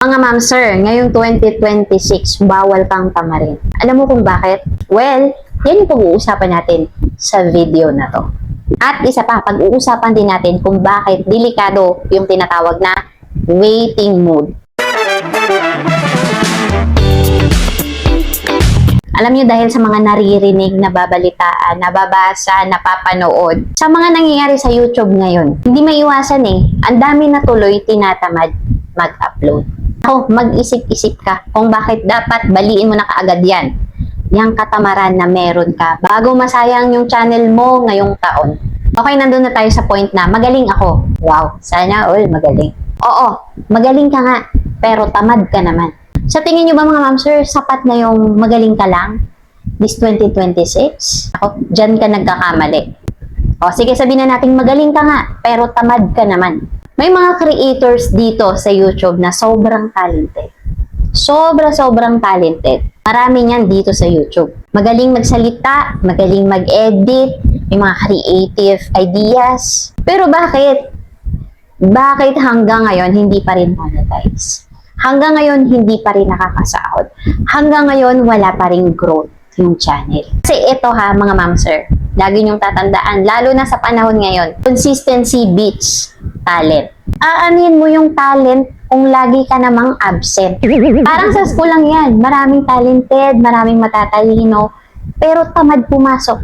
Mga ma'am sir, ngayong 2026, bawal kang tamarin. Alam mo kung bakit? Well, yan yung pag-uusapan natin sa video na to. At isa pa, pag-uusapan din natin kung bakit delikado yung tinatawag na waiting mode. Alam niyo, dahil sa mga naririnig, nababalitaan, nababasa, napapanood, sa mga nangyayari sa YouTube ngayon, hindi maiwasan ang dami na tuloy tinatamad mag-upload. Ako, mag-isip-isip ka kung bakit dapat baliin mo na kaagad yan. Yang katamaran na meron ka bago masayang yung channel mo ngayong taon. Okay, nandun na tayo sa point na magaling ako. Wow, sana all magaling. Oo, magaling ka nga, pero tamad ka naman. Sa tingin nyo ba mga ma'am sir, sapat na yung magaling ka lang? This 2026? Ako, dyan ka nagkakamali. O sige, sabihin na natin magaling ka nga, pero tamad ka naman. May mga creators dito sa YouTube na sobrang talented. Sobrang talented. Marami niyan dito sa YouTube. Magaling magsalita, magaling mag-edit, may mga creative ideas. Pero bakit? Bakit hanggang ngayon hindi pa rin monetize? Hanggang ngayon, hindi pa rin nakakasahod. Hanggang ngayon, wala pa rin growth yung channel. Kasi ito mga ma'am sir, lagi niyong tatandaan, lalo na sa panahon ngayon, consistency beats talent. Aanin mo yung talent kung lagi ka namang absent. Parang sa school lang yan, maraming talented, maraming matatalino, pero tamad pumasok.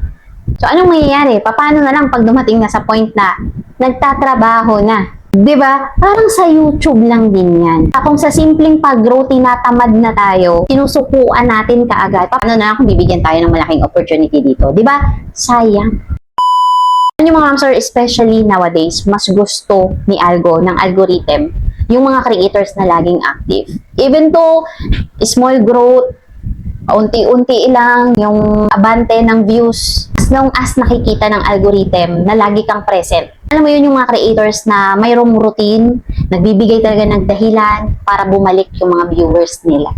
So, anong mangyayari? Paano na lang pag dumating na sa point na nagtatrabaho na? Diba? Parang sa YouTube lang din yan. Kung sa simpleng pag-grow, tinatamad na tayo, sinusukuan natin kaagad. Paano na kung bibigyan tayo ng malaking opportunity dito? Diba? Sayang. Yung mga ma'am sir, especially nowadays, mas gusto ni ng algorithm, yung mga creators na laging active. Even though, small growth, unti-unti lang yung abante ng views, as nakikita ng algorithm na lagi kang present. Alam mo yun, yung mga creators na mayroong routine, nagbibigay talaga ng dahilan para bumalik yung mga viewers nila.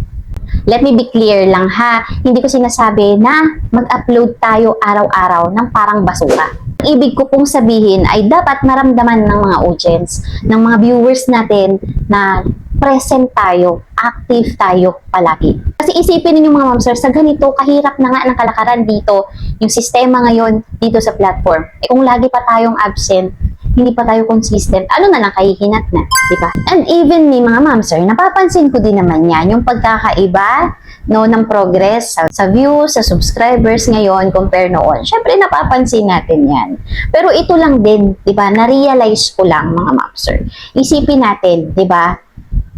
Let me be clear lang hindi ko sinasabi na mag-upload tayo araw-araw ng parang basura. Ang ibig ko pong sabihin ay dapat maramdaman ng mga audience, ng mga viewers natin na present tayo, active tayo palagi. Kasi isipin niyo mga ma'am sir, sa ganito kahirap na nga ng kalakaran dito, yung sistema ngayon dito sa platform. Kung lagi pa tayong absent, hindi pa tayo consistent, ano na lang, kahihinat na, di ba? And even ni mga ma'am sir, napapansin ko din naman yan, yung pagkakaiba ng progress sa views, sa subscribers ngayon compare noon. Syempre napapansin natin yan. Pero ito lang din, di ba? Na-realize ko lang mga ma'am sir. Isipin natin, di ba?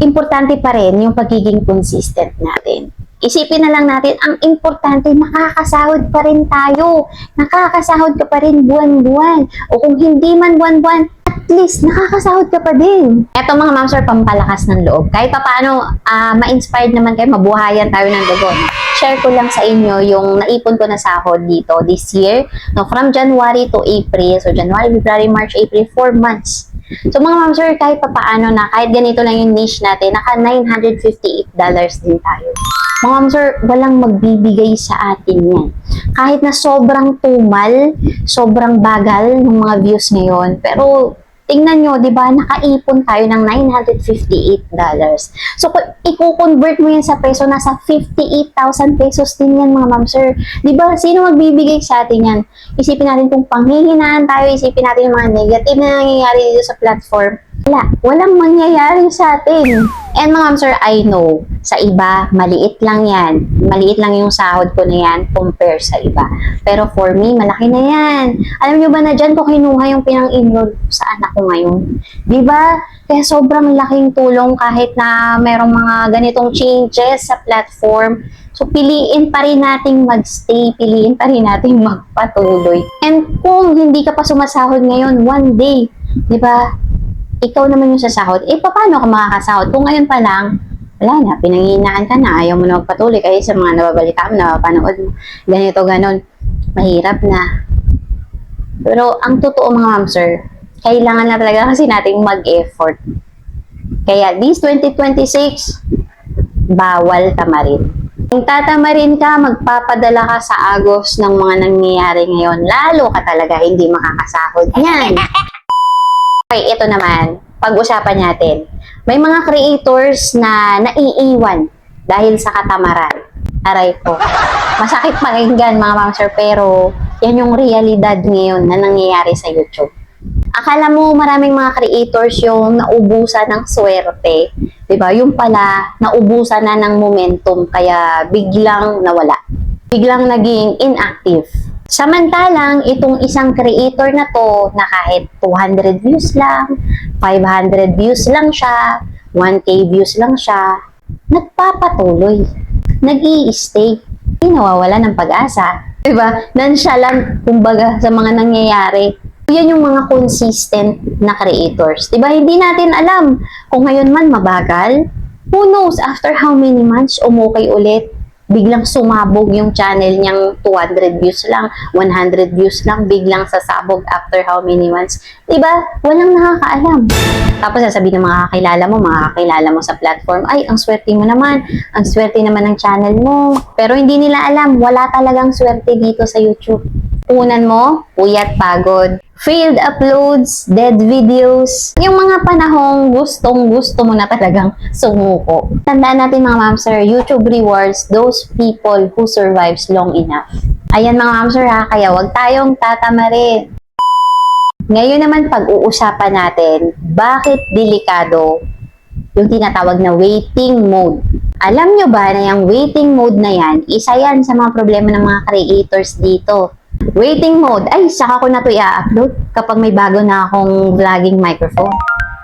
Importante pa rin yung pagiging consistent natin. Isipin na lang natin, ang importante, nakakasahod pa rin tayo. Nakakasahod ka pa rin buwan-buwan. O kung hindi man buwan-buwan, at least nakakasahod ka pa din. Eto mga ma'am sir, pampalakas ng loob. Kahit pa paano, ma-inspired naman kayo, mabuhayan tayo ng dugo. Share ko lang sa inyo yung naipon ko na sahod dito this year. No, from January to April. So January, February, March, April, 4 months. So mga ma'am sir, kahit pa paano na, kahit ganito lang yung niche natin, naka $958 din tayo. Mga ma'am sir, walang magbibigay sa atin yan. Kahit na sobrang tumal, sobrang bagal ng mga views ngayon, pero tingnan nyo, di ba, nakaipon tayo ng $958. So, kung i-convert mo yan sa peso, nasa 58,000 pesos din yan, mga ma'am sir. Di ba, sino magbibigay sa atin yan? Isipin natin kung panghihinaan tayo, isipin natin yung mga negative na nangyayari dito sa platform. Walang mangyayari sa atin. And mga ma'am sir, I know, sa iba, maliit lang yan. Maliit lang yung sahod ko na yan compare sa iba. Pero for me, malaki na yan. Alam nyo ba na dyan ko kinuha yung pinang-enroll sa anak ko ngayon? Diba? Kaya sobrang laking tulong kahit na merong mga ganitong changes sa platform. So, piliin pa rin nating magstay, piliin pa rin nating magpatuloy. And kung hindi ka pa sumasahod ngayon, one day, diba, ikaw naman yung sasahod, paano ka makakasahod? Kung ngayon pa lang, wala na, pinanghihinaan ka na, ayaw mo na magpatuloy, kaya sa mga nababalita mo, napapanood mo, ganito, ganon, mahirap na. Pero ang totoo mga ma'am sir, kailangan na talaga kasi nating mag-effort. Kaya this 2026, bawal tamarin. Kung tatamarin ka, magpapadala ka sa agos ng mga nangyayari ngayon, lalo ka talaga hindi makakasahod. Yan. Okay, ito naman, pag-usapan natin. May mga creators na naiiwan dahil sa katamaran. Aray ko. Masakit pakinggan mga ma'am sir, pero yan yung realidad ngayon na nangyayari sa YouTube. Akala mo maraming mga creators yung naubusan ng swerte, 'di ba? Yung pala naubusan na ng momentum kaya biglang nawala. Biglang naging inactive. Samantalang itong isang creator na to na kahit 200 views lang, 500 views lang siya, 1K views lang siya, nagpapatuloy, nag-i-stay, hindi nawawala ng pag-asa. Diba? Nonchalant, kumbaga, sa mga nangyayari. Yan yung mga consistent na creators. Diba? Hindi natin alam kung ngayon man mabagal. Who knows, after how many months, umukay ulit. Biglang sumabog yung channel niyang 200 views lang, 100 views lang, biglang sasabog after how many months. Diba? Walang nakakaalam. Tapos sasabihin ng mga kakilala mo sa platform, ay, ang swerte mo naman, ang swerte naman ng channel mo. Pero hindi nila alam, wala talagang swerte dito sa YouTube. Punan mo, puyat pagod. Failed uploads, dead videos, yung mga panahong gustong-gusto mo na talagang sumuko. Tandaan natin mga ma'am sir, YouTube rewards those people who survives long enough. Ayan mga ma'am sir ha, kaya wag tayong tatamarin. Ngayon naman pag-uusapan natin, bakit delikado yung tinatawag na waiting mode. Alam nyo ba na yung waiting mode na yan, isa yan sa mga problema ng mga creators dito. Waiting mode, ay saka ko na to i-upload kapag may bago na akong vlogging microphone.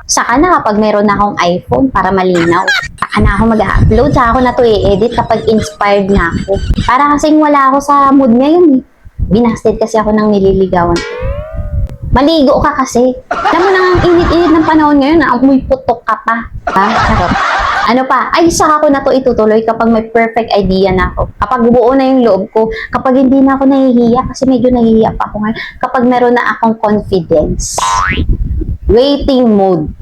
Saka na kapag meron na akong iPhone para malinaw. Saka na ako mag-upload, saka ko na to i-edit kapag inspired na ako. Para kasing wala ako sa mood ngayon eh. Binasted kasi ako ng nililigawan ko. Maligo ka kasi. Alam mo na ang init-init ng panahon ngayon na amoy putok ka pa. Ha? Charot. Ano pa? Ay, saka ko na to itutuloy kapag may perfect idea na ako. Kapag buo na yung loob ko. Kapag hindi na ako nahihiya, kasi medyo nahihiya pa ako ngayon. Kapag meron na akong confidence. Waiting mode.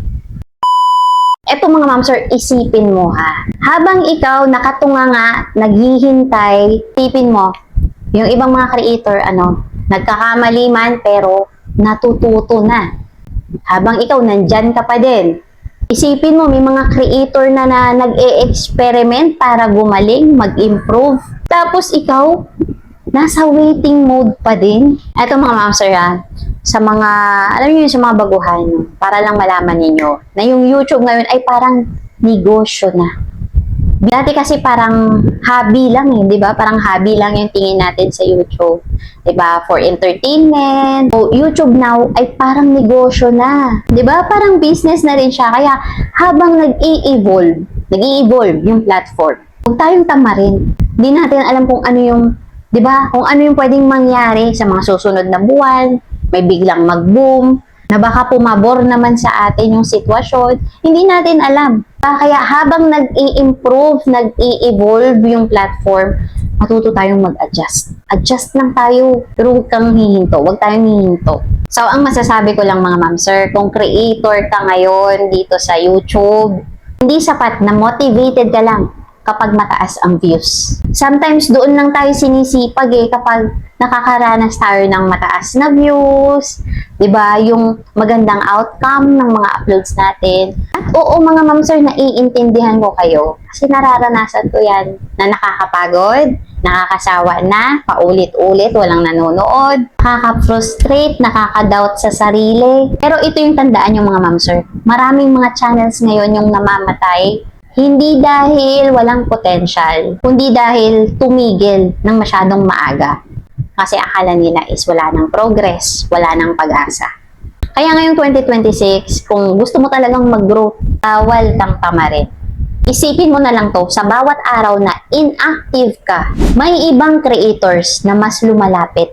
Eto mga ma'am sir, isipin mo ha. Habang ikaw nakatunga nga, naghihintay, isipin mo, yung ibang mga creator, nagkakamali man pero natututo na. Habang ikaw nandyan ka pa din. Isipin mo, may mga creator na nag-e-experiment para gumaling, mag-improve. Tapos ikaw, nasa waiting mode pa din. Ito mga ma'am sir sa mga, alam niyo sa mga baguhan, para lang malaman niyo na yung YouTube ngayon ay parang negosyo na. Dati kasi parang hobby lang di ba? Parang hobby lang yung tingin natin sa YouTube. Di ba? For entertainment. So, YouTube now ay parang negosyo na. Di ba? Parang business na rin siya. Kaya habang nag-i-evolve yung platform, huwag tayong tamarin. Hindi natin alam kung ano yung, di ba? Kung ano yung pwedeng mangyari sa mga susunod na buwan, may biglang mag-boom, na baka pumabor naman sa atin yung sitwasyon, hindi natin alam. Kaya habang nag-i-improve, nag-i-evolve yung platform, matuto tayong mag-adjust. Adjust lang tayo, pero huwag kang hihinto, huwag tayong hihinto. So, ang masasabi ko lang mga ma'am sir, kung creator ka ngayon dito sa YouTube, hindi sapat na motivated ka lang kapag mataas ang views. Sometimes doon lang tayo sinisipag kapag nakakaranas tayo ng mataas na views, 'di ba? Yung magandang outcome ng mga uploads natin. At oo mga ma'am sir, naiintindihan ko kayo kasi nararanasan ko 'yan na nakakapagod, nakakasawa na, paulit-ulit, walang nanonood, nakaka-frustrate, nakaka-doubt sa sarili. Pero ito yung tandaan yung mga ma'am sir. Maraming mga channels ngayon yung namamatay hindi dahil walang potential, kundi dahil tumigil ng masyadong maaga. Kasi akala nila is wala ng progress, wala ng pag-asa. Kaya ngayong 2026, kung gusto mo talagang mag-grow, bawal kang tamarin. Isipin mo na lang to, sa bawat araw na inactive ka, may ibang creators na mas lumalapit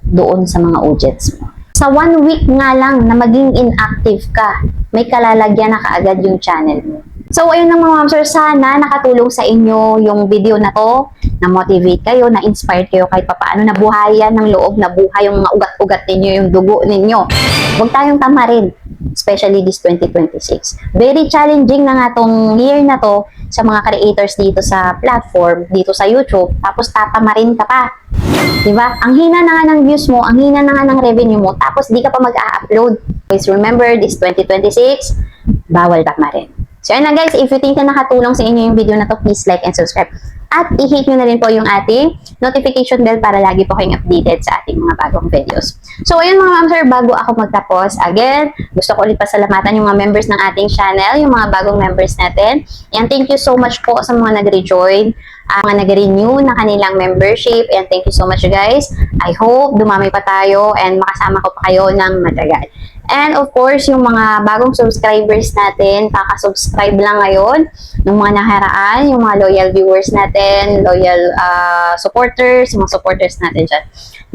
doon sa mga audience mo. Sa 1 week nga lang na maging inactive ka, may kalalagyan na kaagad yung channel mo. So, ayun lang mga ma'am sir, sana nakatulong sa inyo yung video na to, na-motivate kayo, na-inspired kayo kahit papaano, nabuhayan ng loob, nabuhay yung mga ugat-ugat ninyo, yung dugo ninyo. Huwag tayong tamarin, especially this 2026. Very challenging na nga tong year na to sa mga creators dito sa platform, dito sa YouTube, tapos tatamarin ka pa. Diba? Ang hina na nga ng views mo, ang hina na nga ng revenue mo, tapos di ka pa mag-a-upload. Please remember, this 2026, bawal tamarin. So, ayun lang guys. If you think na nakatulong sa inyo yung video na to, please like and subscribe. At i-hit nyo na rin po yung ating notification bell para lagi po kayong updated sa ating mga bagong videos. So, ayun mga ma'am sir, bago ako magtapos, again, gusto ko ulit pasalamatan yung mga members ng ating channel, yung mga bagong members natin. And thank you so much po sa mga nag-rejoin, mga nag-renew na kanilang membership. And thank you so much guys. I hope dumami pa tayo and makasama ko pa kayo ng matagal. And of course, yung mga bagong subscribers natin, kaka-subscribe lang ngayon, ng mga nakaraan, yung mga loyal viewers natin, loyal supporters, yung mga supporters natin dyan.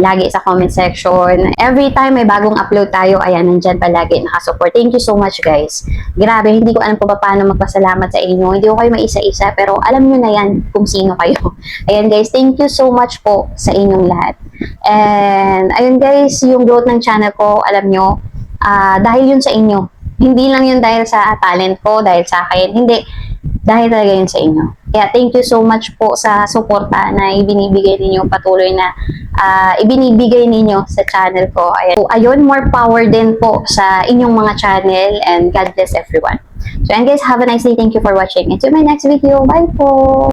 Lagi sa comment section. Every time may bagong upload tayo, ayan, nandyan palagi nakasupport. Thank you so much guys. Grabe, hindi ko alam po paano magpasalamat sa inyo. Hindi ko kayo maisa-isa, pero alam nyo na yan kung sino kayo. Ayan guys, thank you so much po sa inyong lahat. And ayun guys, yung growth ng channel ko, alam nyo, dahil yun sa inyo. Hindi lang yun dahil sa talent ko, dahil sa akin. Hindi. Dahil talaga yun sa inyo. Kaya thank you so much po sa suporta na ibinibigay ninyo, patuloy na ibinibigay ninyo sa channel ko. So, ayun, more power din po sa inyong mga channel and God bless everyone. So, and guys, have a nice day. Thank you for watching. And to my next video. Bye po!